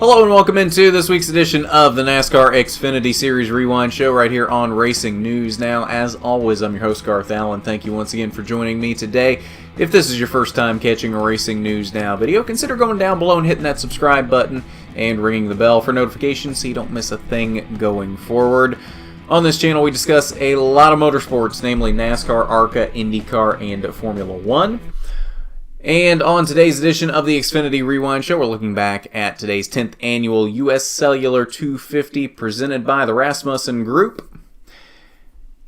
Hello and welcome into this week's edition of the NASCAR Xfinity Series Rewind Show right here on Racing News Now. As always, I'm your host, Garth Allen. Thank you once again for joining me today. If this is your first time catching a Racing News Now video, consider going down below and hitting that subscribe button and ringing the bell for notifications so you don't miss a thing going forward. On this channel, we discuss a lot of motorsports, namely NASCAR, ARCA, IndyCar, and Formula One. And on today's edition of the Xfinity Rewind Show, we're looking back at today's 10th annual U.S. Cellular 250 presented by the Rasmussen Group.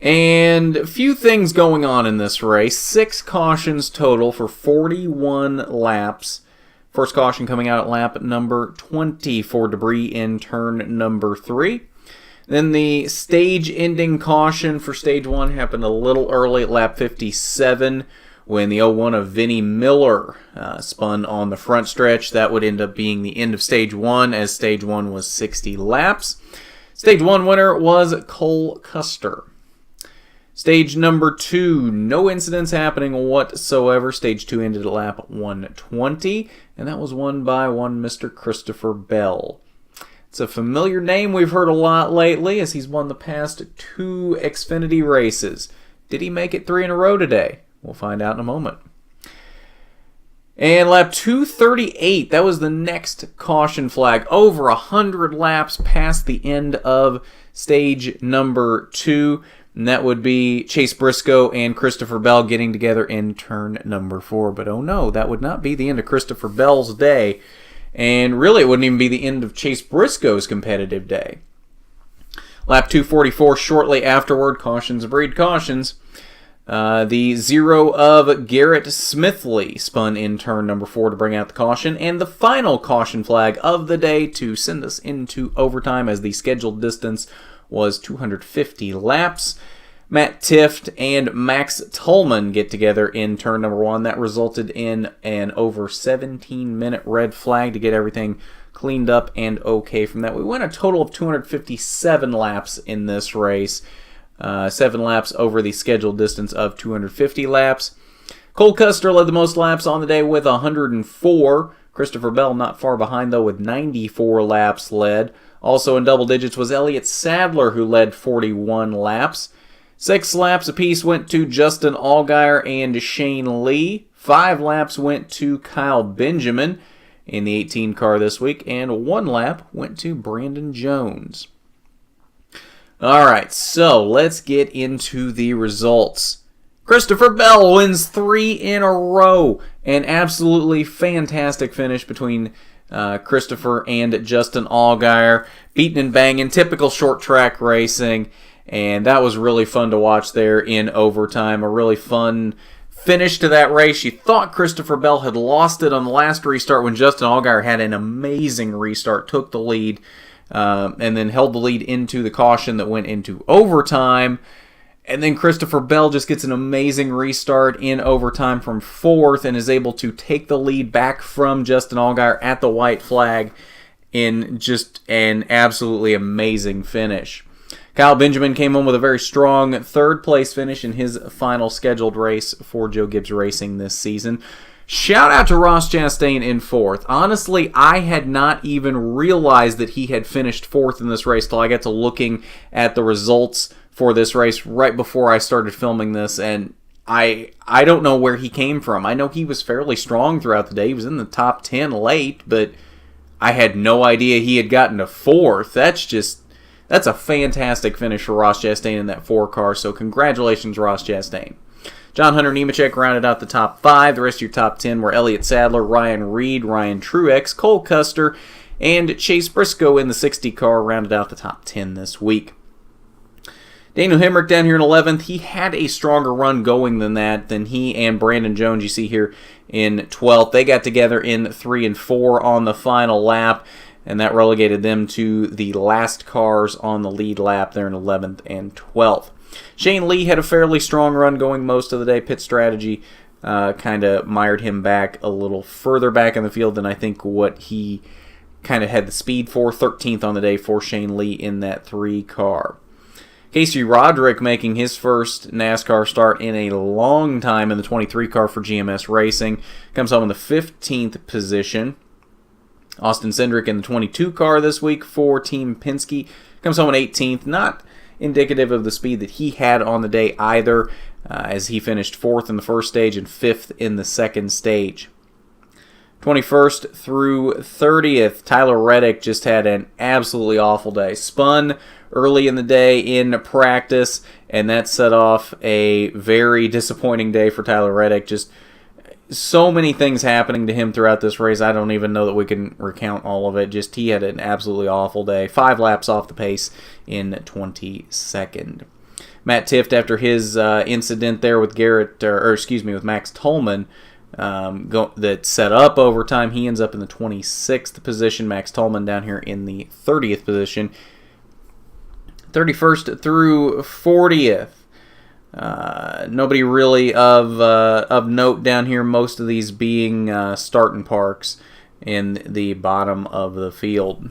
And a few things going on in this race. 6 cautions total for 41 laps. First caution coming out at lap number 20 for debris in turn number 3. Then the stage-ending caution for stage 1 happened a little early at lap 57. When the 01 of Vinnie Miller spun on the front stretch. That would end up being the end of Stage 1, as Stage 1 was 60 laps. Stage 1 winner was Cole Custer. Stage number 2, no incidents happening whatsoever. Stage 2 ended at lap 120, and that was won by one Mr. Christopher Bell. It's a familiar name we've heard a lot lately, as he's won the past 2 Xfinity races. Did he make it 3 in a row today? We'll find out in a moment. And lap 238, that was the next caution flag. Over 100 laps past the end of stage number 2. And that would be Chase Briscoe and Christopher Bell getting together in turn number 4. But oh no, that would not be the end of Christopher Bell's day. And really, it wouldn't even be the end of Chase Briscoe's competitive day. Lap 244, shortly afterward, cautions breed cautions. The 0 of Garrett Smithley spun in turn number 4 to bring out the caution, and the final caution flag of the day to send us into overtime, as the scheduled distance was 250 laps. Matt Tifft and Max Tullman get together in turn number 1. That resulted in an over 17-minute red flag to get everything cleaned up and okay from that. We went a total of 257 laps in this race. 7 laps over the scheduled distance of 250 laps. Cole Custer led the most laps on the day with 104. Christopher Bell not far behind, though, with 94 laps led. Also in double digits was Elliott Sadler, who led 41 laps. 6 laps apiece went to Justin Allgaier and Shane Lee. 5 laps went to Kyle Benjamin in the 18 car this week, and 1 lap went to Brandon Jones. Alright, so let's get into the results. Christopher Bell wins 3 in a row. An absolutely fantastic finish between Christopher and Justin Allgaier. Beating and banging, typical short track racing. And that was really fun to watch there in overtime. A really fun finish to that race. You thought Christopher Bell had lost it on the last restart when Justin Allgaier had an amazing restart, took the lead. And then held the lead into the caution that went into overtime. And then Christopher Bell just gets an amazing restart in overtime from 4th and is able to take the lead back from Justin Allgaier at the white flag in just an absolutely amazing finish. Kyle Benjamin came home with a very strong 3rd place finish in his final scheduled race for Joe Gibbs Racing this season. Shout out to Ross Chastain in 4th. Honestly, I had not even realized that he had finished 4th in this race till I got to looking at the results for this race right before I started filming this, and I don't know where he came from. I know he was fairly strong throughout the day. He was in the top 10 late, but I had no idea he had gotten to 4th. That's a fantastic finish for Ross Chastain in that 4 car, so congratulations, Ross Chastain. John Hunter Nemechek rounded out the top 5. The rest of your top 10 were Elliott Sadler, Ryan Reed, Ryan Truex, Cole Custer, and Chase Briscoe in the 60 car rounded out the top 10 this week. Daniel Hemrick down here in 11th. He had a stronger run going than he and Brandon Jones you see here in 12th. They got together in 3 and 4 on the final lap, and that relegated them to the last cars on the lead lap there in 11th and 12th. Shane Lee had a fairly strong run going most of the day. Pit strategy kind of mired him back a little further back in the field than I think what he kind of had the speed for. 13th on the day for Shane Lee in that 3 car. Casey Roderick making his first NASCAR start in a long time in the 23 car for GMS Racing. Comes home in the 15th position. Austin Cindric in the 22 car this week for Team Penske comes home in 18th. Not indicative of the speed that he had on the day either, as he finished 4th in the first stage and 5th in the second stage. 21st through 30th, Tyler Reddick just had an absolutely awful day. Spun early in the day in practice, and that set off a very disappointing day for Tyler Reddick. Just so many things happening to him throughout this race. I don't even know that we can recount all of it. Just he had an absolutely awful day. 5 laps off the pace in 22nd. Matt Tifft, after his incident there with with Max Tollman, that set up overtime, he ends up in the 26th position. Max Tollman down here in the 30th position. 31st through 40th. Nobody really of note down here, most of these being starting parks in the bottom of the field.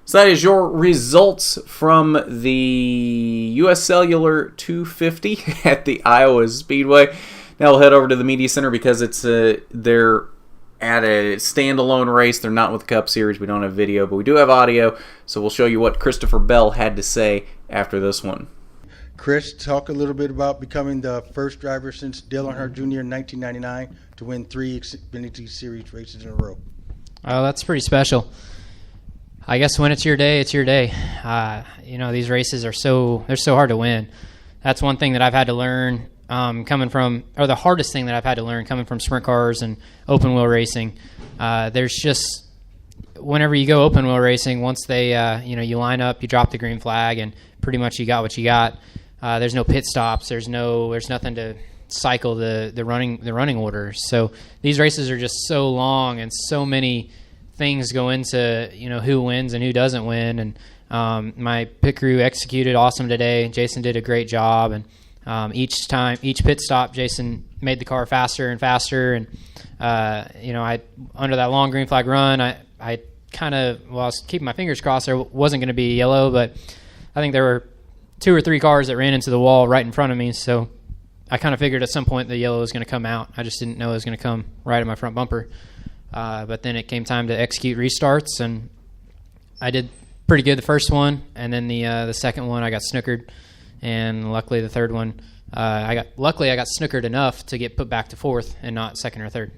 So that is your results from the U.S. Cellular 250 at the Iowa Speedway. Now we'll head over to the Media Center because they're at a standalone race. They're not with the Cup Series. We don't have video, but we do have audio. So we'll show you what Christopher Bell had to say after this one. Chris, talk a little bit about becoming the first driver since Dale Earnhardt Jr. in 1999 to win 3 Xfinity Series races in a row. Oh, that's pretty special. I guess when it's your day, it's your day. These races they're so hard to win. That's one thing that I've had to learn the hardest thing that I've had to learn coming from sprint cars and open wheel racing. There's just, whenever you go open wheel racing, once they, you line up, you drop the green flag, and pretty much you got what you got. There's no pit stops. There's nothing to cycle the running order. So these races are just so long, and so many things go into who wins and who doesn't win. And my pit crew executed awesome today. Jason did a great job, and each pit stop, Jason made the car faster and faster. And I under that long green flag run, I kind of, I was keeping my fingers crossed there wasn't going to be yellow, but I think there were 2 or 3 cars that ran into the wall right in front of me. So I kind of figured at some point the yellow was going to come out. I just didn't know it was going to come right at my front bumper. But then it came time to execute restarts, and I did pretty good the first one, and then the second one I got snookered, and luckily the third one I got snookered enough to get put back to 4th and not 2nd or 3rd.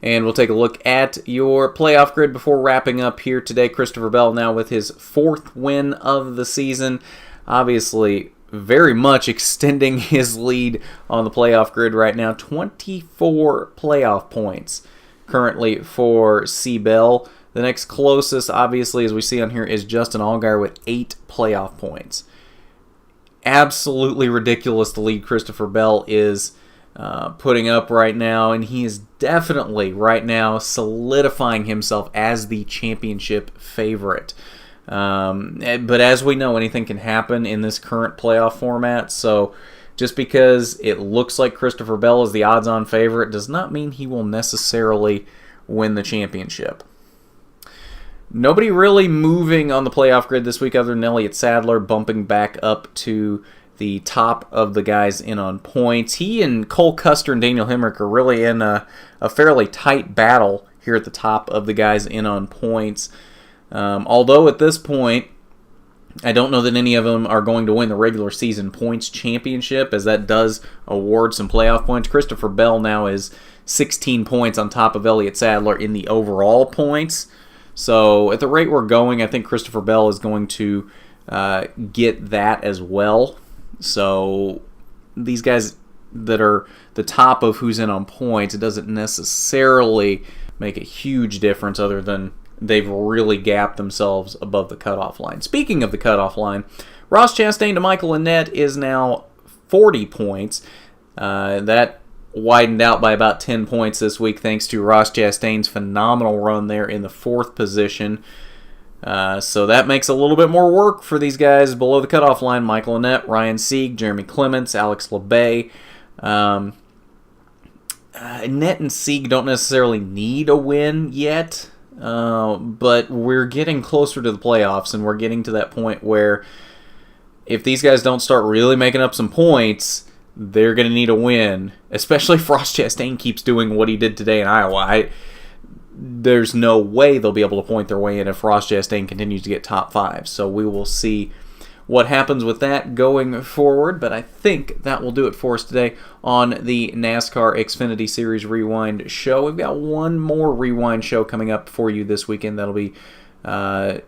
And we'll take a look at your playoff grid before wrapping up here today. Christopher Bell now with his 4th win of the season, obviously very much extending his lead on the playoff grid right now. 24 playoff points currently for C. Bell. The next closest, obviously, as we see on here, is Justin Allgaier with 8 playoff points. Absolutely ridiculous the lead Christopher Bell is putting up right now, and he is definitely right now solidifying himself as the championship favorite. But as we know, anything can happen in this current playoff format, so just because it looks like Christopher Bell is the odds-on favorite does not mean he will necessarily win the championship. Nobody really moving on the playoff grid this week other than Elliott Sadler bumping back up to the top of the guys in on points. He and Cole Custer and Daniel Hemrick are really in a fairly tight battle here at the top of the guys in on points. Although at this point, I don't know that any of them are going to win the regular season points championship, as that does award some playoff points. Christopher Bell now is 16 points on top of Elliott Sadler in the overall points. So at the rate we're going, I think Christopher Bell is going to get that as well. So these guys that are the top of who's in on points, it doesn't necessarily make a huge difference other than they've really gapped themselves above the cutoff line. Speaking of the cutoff line, Ross Chastain to Michael Annett is now 40 points. That widened out by about 10 points this week thanks to Ross Chastain's phenomenal run there in the 4th position. So that makes a little bit more work for these guys below the cutoff line. Michael Annett, Ryan Sieg, Jeremy Clements, Alex LeBay. Annett and Sieg don't necessarily need a win yet. But we're getting closer to the playoffs, and we're getting to that point where if these guys don't start really making up some points, they're going to need a win, especially if Ross Chastain keeps doing what he did today in Iowa. there's no way they'll be able to point their way in if Ross Chastain continues to get top 5. So we will see what happens with that going forward, but I think that will do it for us today on the NASCAR Xfinity Series Rewind show. We've got one more Rewind show coming up for you this weekend. That'll be, I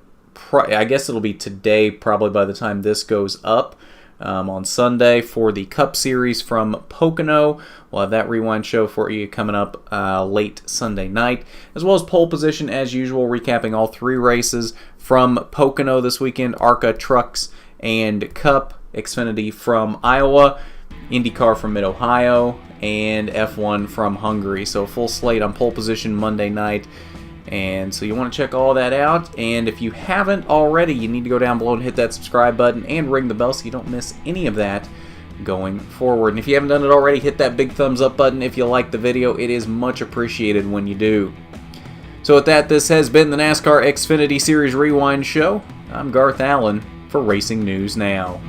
guess it'll be today, probably by the time this goes up. On Sunday for the Cup Series from Pocono. We'll have that Rewind show for you coming up late Sunday night, as well as pole position as usual, recapping all 3 races from Pocono this weekend: ARCA, Trucks, and Cup, Xfinity from Iowa, IndyCar from Mid-Ohio, and F1 from Hungary. So full slate on pole position Monday night. And so you want to check all that out, and if you haven't already, you need to go down below and hit that subscribe button and ring the bell so you don't miss any of that going forward. And if you haven't done it already, hit that big thumbs up button if you like the video. It is much appreciated when you do. So with that, this has been the NASCAR Xfinity Series Rewind show. I'm Garth Allen for Racing News Now.